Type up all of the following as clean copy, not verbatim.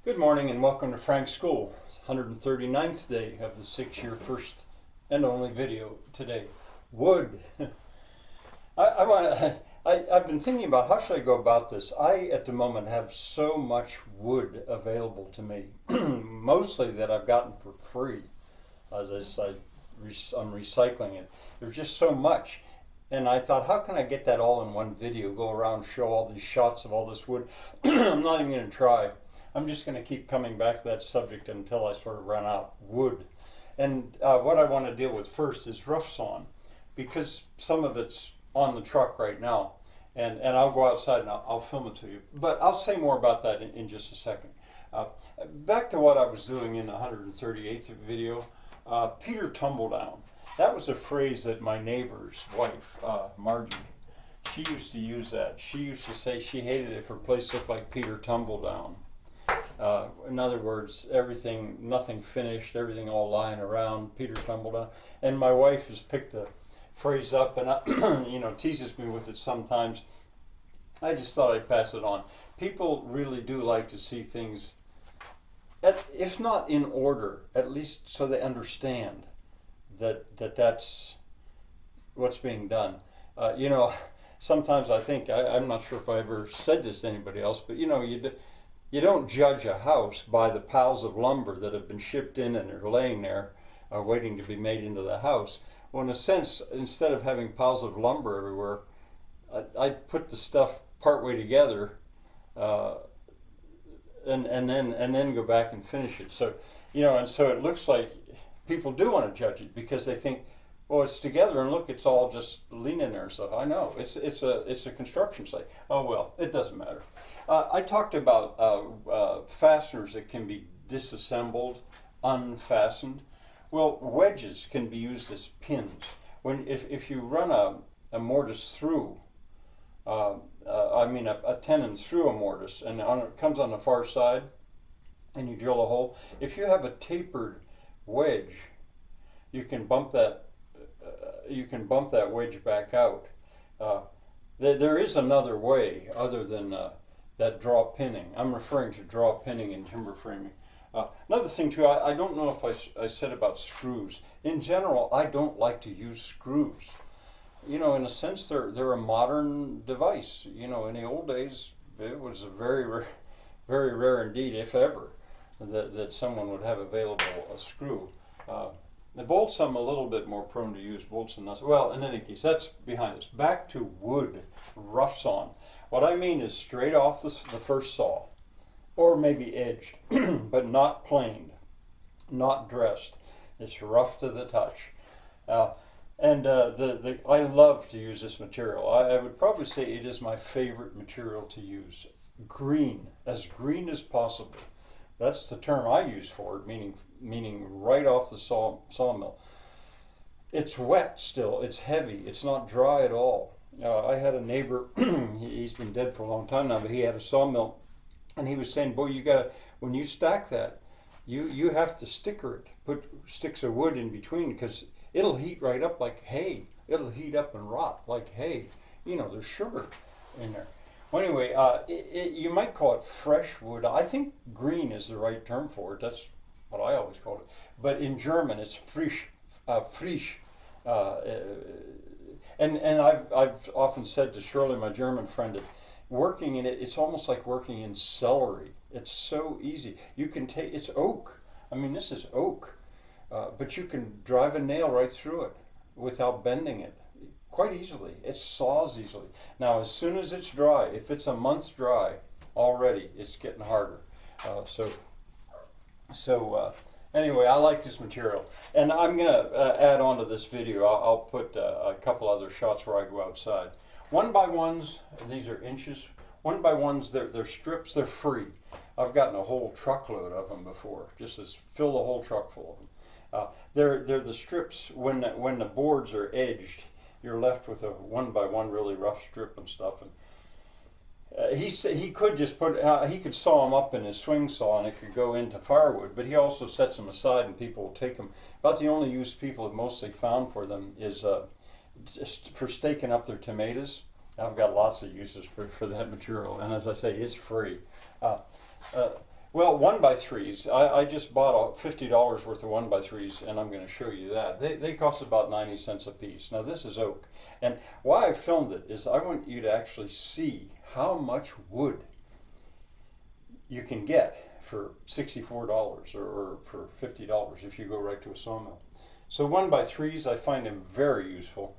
Good morning and welcome to Frank's School. It's 139th day of the 6-year first and only video today. Wood. I've been thinking about how should I go about this. I, at the moment, have so much wood available to me, mostly that I've gotten for free. As I say, I'm recycling it. There's just so much. And I thought, how can I get that all in one video? Go around, show all these shots of all this wood. I'm not even going to try. I'm just going to keep coming back to that subject until I sort of run out wood. And what I want to deal with first is rough-sawn, because some of it's on the truck right now. And I'll go outside and I'll film it to you. But I'll say more about that in just a second. Back to what I was doing in the 138th video, Peter Tumbledown. That was a phrase that my neighbor's wife, Margie, she used to use that. She used to say she hated it if her place looked like Peter Tumbledown. In other words, everything, nothing finished, everything all lying around, Peter Tumbledown. And my wife has picked the phrase up and teases me with it sometimes. I just thought I'd pass it on. People really do like to see things, if not in order, at least so they understand that's what's being done. Sometimes I think, I'm not sure if I ever said this to anybody else, but you don't judge a house by the piles of lumber that have been shipped in and are laying there waiting to be made into the house. Well, in a sense, instead of having piles of lumber everywhere, I put the stuff partway together and then go back and finish it. So, and so it looks like people do want to judge it because they think, well, it's together and look, it's all just leaning there and stuff. I know, it's a construction site. Oh well, it doesn't matter. I talked about fasteners that can be disassembled, unfastened. Well, wedges can be used as pins. If you run a mortise through, a tenon through a mortise, and it comes on the far side, and you drill a hole. If you have a tapered wedge, you can bump that wedge back out. There is another way other than that draw pinning. I'm referring to draw pinning in timber framing. Another thing too, I don't know if I said about screws. In general, I don't like to use screws. In a sense, they're a modern device. In the old days, it was a very rare indeed, if ever, that someone would have available a screw. The bolts I'm a little bit more prone to use, bolts and nuts. Well, in any case, that's behind us. Back to wood, rough-sawn. What I mean is straight off the first saw, or maybe edged, but not planed, not dressed. It's rough to the touch. I love to use this material. I would probably say it is my favorite material to use. Green, as green as possible. That's the term I use for it, meaning right off the sawmill. It's wet still, it's heavy, it's not dry at all. I had a neighbor, he's been dead for a long time now, but he had a sawmill, and he was saying, boy, when you stack that, you have to sticker it, put sticks of wood in between, because it'll heat right up like hay. It'll heat up and rot like hay. There's sugar in there. Well, anyway, you might call it fresh wood. I think green is the right term for it. That's what I always called it. But in German, it's frisch. And I've often said to Shirley, my German friend, that working in it, it's almost like working in celery. It's so easy. You can take, it's oak. This is oak. But you can drive a nail right through it without bending it. Quite easily. It saws easily. Now, as soon as it's dry, if it's a month dry already, it's getting harder. Anyway, I like this material, and I'm going to add on to this video. I'll put a couple other shots where I go outside. 1x1s, these are inches. 1x1s, they're strips. They're free. I've gotten a whole truckload of them before. Just fill the whole truck full of them. They're the strips when the boards are edged. You're left with a 1x1 really rough strip and stuff. And he could just he could saw them up in his swing saw and it could go into firewood, but he also sets them aside and people will take them. About the only use people have mostly found for them is just for staking up their tomatoes. I've got lots of uses for that material, and as I say, it's free. Well, 1x3s. I just bought $50 worth of 1x3s, and I'm going to show you that. They cost about 90 cents a piece. Now, this is oak. And why I filmed it is I want you to actually see how much wood you can get for $64 or for $50 if you go right to a sawmill. So 1x3s, I find them very useful.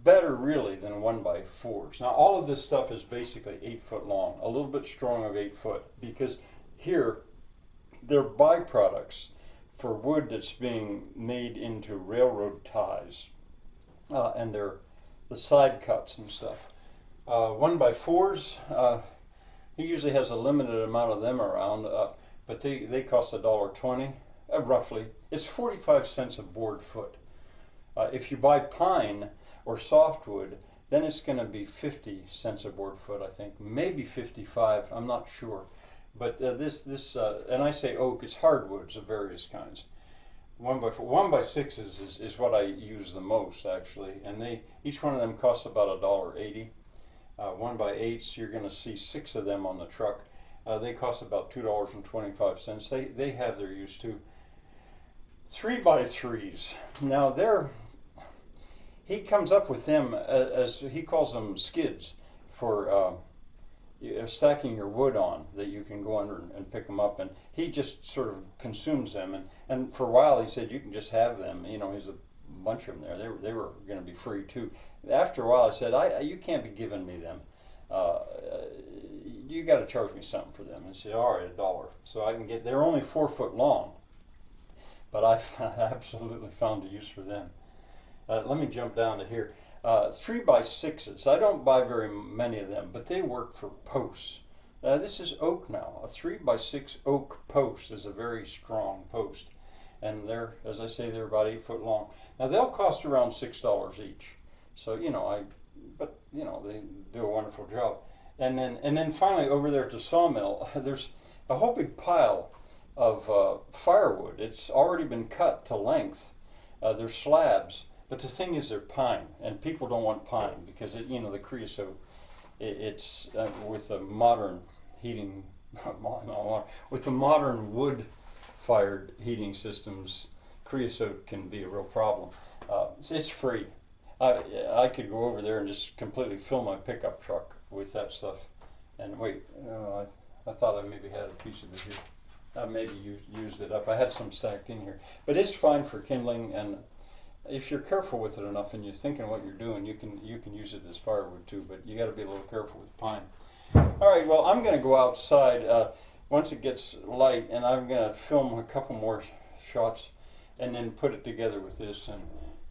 Better really than 1x4s. Now, all of this stuff is basically 8 foot long, a little bit strong of 8 foot, because here they're byproducts for wood that's being made into railroad ties, and they're the side cuts and stuff. 1x4s, he usually has a limited amount of them around, but they cost $1.20 roughly. It's 45 cents a board foot. If you buy pine or softwood, then it's going to be 50 cents a board foot, I think, maybe 55. I'm not sure. But and I say oak, it's hardwoods of various kinds. 1x6s is what I use the most, actually, and each one of them costs about $1.80. 1x8s, you're going to see 6 of them on the truck. They cost about $2.25. They have their use too. 3x3s. Now he comes up with them as he calls them skids for stacking your wood on, that you can go under and pick them up, and he just sort of consumes them, and for a while he said you can just have them, you know. He's a bunch of them there. They were going to be free too. After a while I said, you can't be giving me them, you got to charge me something for them. And he said, all right, $1. So I can get, they're only 4 foot long, but I absolutely found a use for them. Let me jump down to here. 3x6s. I don't buy very many of them, but they work for posts. This is oak now. A 3x6 oak post is a very strong post, and they're, as I say, they're about 8 foot long. Now they'll cost around $6 each. So but they do a wonderful job. And then finally over there at the sawmill, there's a whole big pile of firewood. It's already been cut to length. They're slabs. But the thing is, they're pine, and people don't want pine because the creosote. It's with a modern heating, with the modern wood-fired heating systems, creosote can be a real problem. It's free. I could go over there and just completely fill my pickup truck with that stuff. And wait, I thought I maybe had a piece of it here. I maybe used it up. I had some stacked in here, but it's fine for kindling, and if you're careful with it enough and you're thinking what you're doing, you can use it as firewood too, but you got to be a little careful with pine. All right, well, I'm going to go outside once it gets light, and I'm going to film a couple more shots and then put it together with this,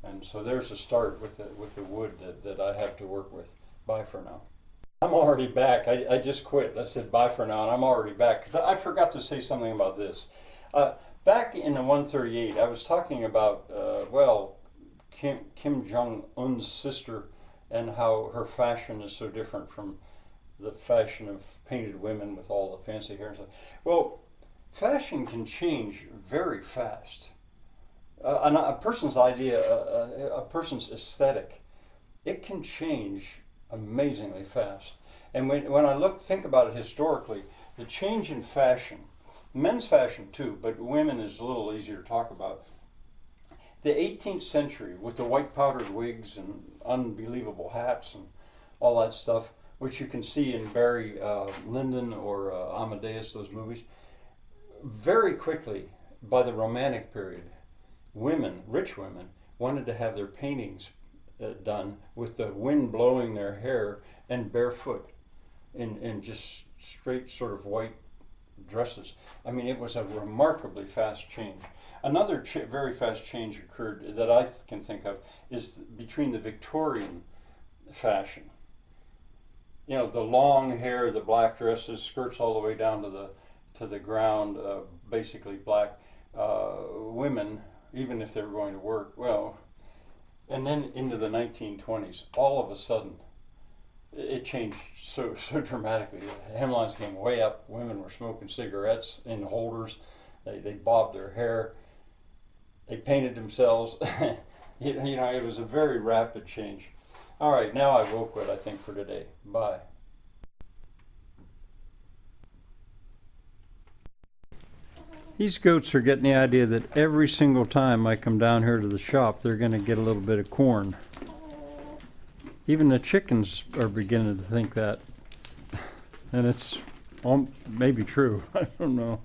and so there's a start with the wood that I have to work with. Bye for now. I'm already back. I just quit. I said bye for now, and I'm already back because I forgot to say something about this. Back in the 138, I was talking about Kim Jong-un's sister and how her fashion is so different from the fashion of painted women with all the fancy hair and stuff. Well, fashion can change very fast. A person's idea, a person's aesthetic, it can change amazingly fast. And when I think about it historically, the change in fashion, men's fashion too, but women is a little easier to talk about. The 18th century, with the white powdered wigs and unbelievable hats and all that stuff, which you can see in Barry Lyndon or Amadeus, those movies, very quickly, by the Romantic period, women, rich women, wanted to have their paintings done with the wind blowing their hair and barefoot in just straight sort of white dresses. I mean, it was a remarkably fast change. Another very fast change occurred that I can think of is between the Victorian fashion. The long hair, the black dresses, skirts all the way down to the ground, basically black. Women, even if they were going to work, and then into the 1920s, all of a sudden, it changed so dramatically. The hemlines came way up. Women were smoking cigarettes in holders. They bobbed their hair. They painted themselves. It was a very rapid change. All right, now I will quit, I think, for today. Bye. These goats are getting the idea that every single time I come down here to the shop, they're going to get a little bit of corn. Even the chickens are beginning to think that. And it's maybe true. I don't know.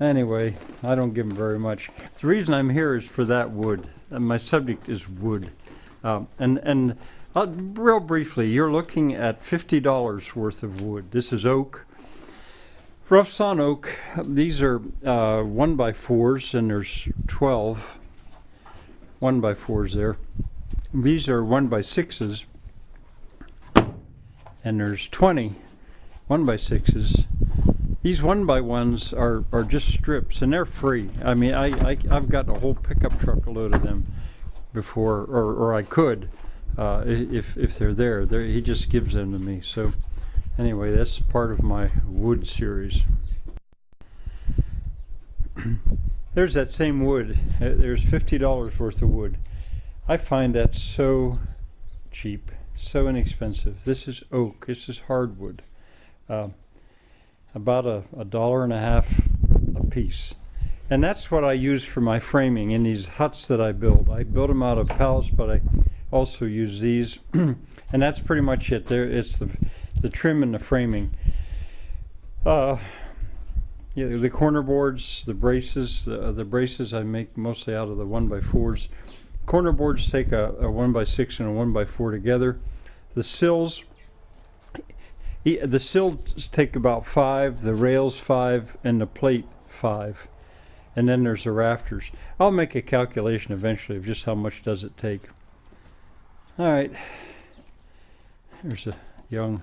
Anyway, I don't give them very much. The reason I'm here is for that wood. My subject is wood. Real briefly, you're looking at $50 worth of wood. This is oak. Rough-sawn oak. These are 1x4s, and there's 12 1x4s there. These are 1x6s, and there's 20 1x6s. These 1x1s are just strips, and they're free. I mean, I've got a whole pickup truck load of them before, or I could, if they're there. He just gives them to me. So anyway, that's part of my wood series. There's that same wood. There's $50 worth of wood. I find that so cheap, so inexpensive. This is oak. This is hardwood. About $1.50 a piece. And that's what I use for my framing in these huts that I build. I build them out of pallets, but I also use these. And that's pretty much it. There, it's the trim and the framing. Yeah, the corner boards, the braces. The braces I make mostly out of the 1x4s. Corner boards take a 1x6 and a 1x4 together. The sills take about 5, the rails 5, and the plate 5. And then there's the rafters. I'll make a calculation eventually of just how much does it take. Alright, there's a young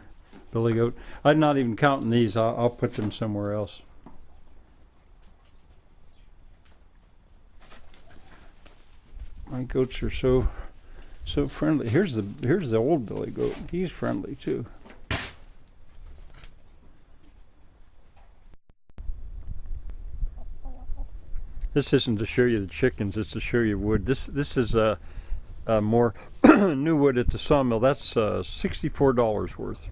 billy goat. I'm not even counting these. I'll put them somewhere else. My goats are so friendly. Here's the old billy goat. He's friendly too. This isn't to show you the chickens, it's to show you wood. This is a more new wood at the sawmill. That's $64 worth.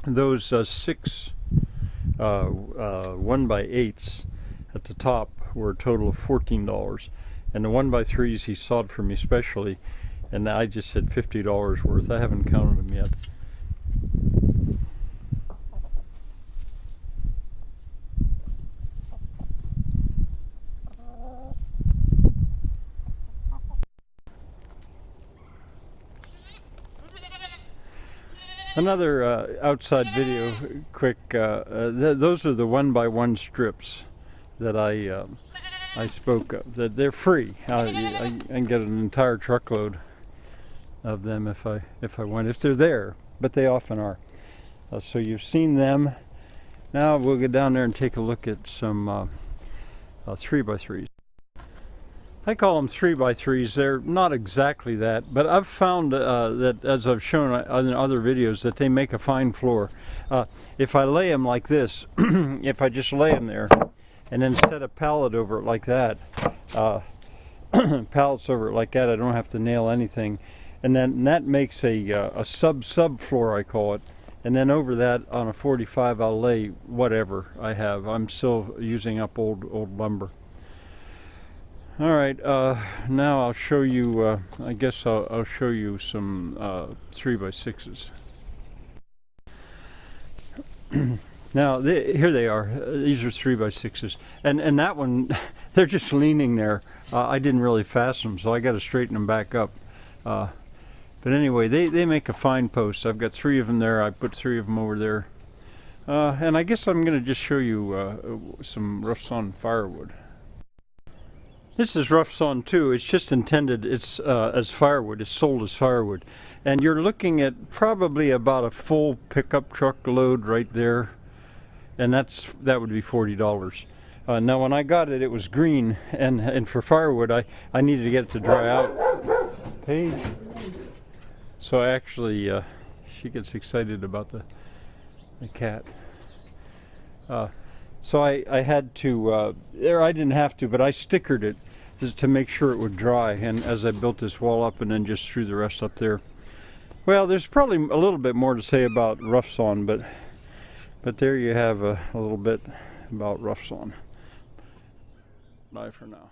Those 6 1x8s at the top were a total of $14. And the 1x3s he sawed for me specially, and I just said $50 worth. I haven't counted them yet. Another outside video, quick. Those are the 1x1 strips that I spoke of. That they're free. I can get an entire truckload of them if I want, if they're there, but they often are. So you've seen them. Now we'll get down there and take a look at some 3x3s. I call them 3x3s. They're not exactly that, but I've found that, as I've shown in other videos, that they make a fine floor. If I lay them like this, if I just lay them there and then set a pallet over it like that, pallets over it like that, I don't have to nail anything, and then that makes a sub floor, I call it. And then over that on a 45, I'll lay whatever I have. I'm still using up old lumber. All right, now I'll show you, I guess I'll show you some 3x6s. Now, here they are. These are 3x6s. And that one, they're just leaning there. I didn't really fasten them, so I got to straighten them back up. But anyway, they make a fine post. I've got 3 of them there. I put 3 of them over there. And I guess I'm going to just show you some rough-sawn firewood. This is rough-sawn too. It's just intended, it's as firewood. It's sold as firewood. And you're looking at probably about a full pickup truck load right there. And that would be $40. Now when I got it, it was green. And for firewood, I needed to get it to dry out. Paige. So actually, she gets excited about the cat. So I had to, I didn't have to, but I stickered it just to make sure it would dry, and as I built this wall up and then just threw the rest up there. Well, there's probably a little bit more to say about rough-sawn, but there you have a little bit about rough-sawn. Bye for now.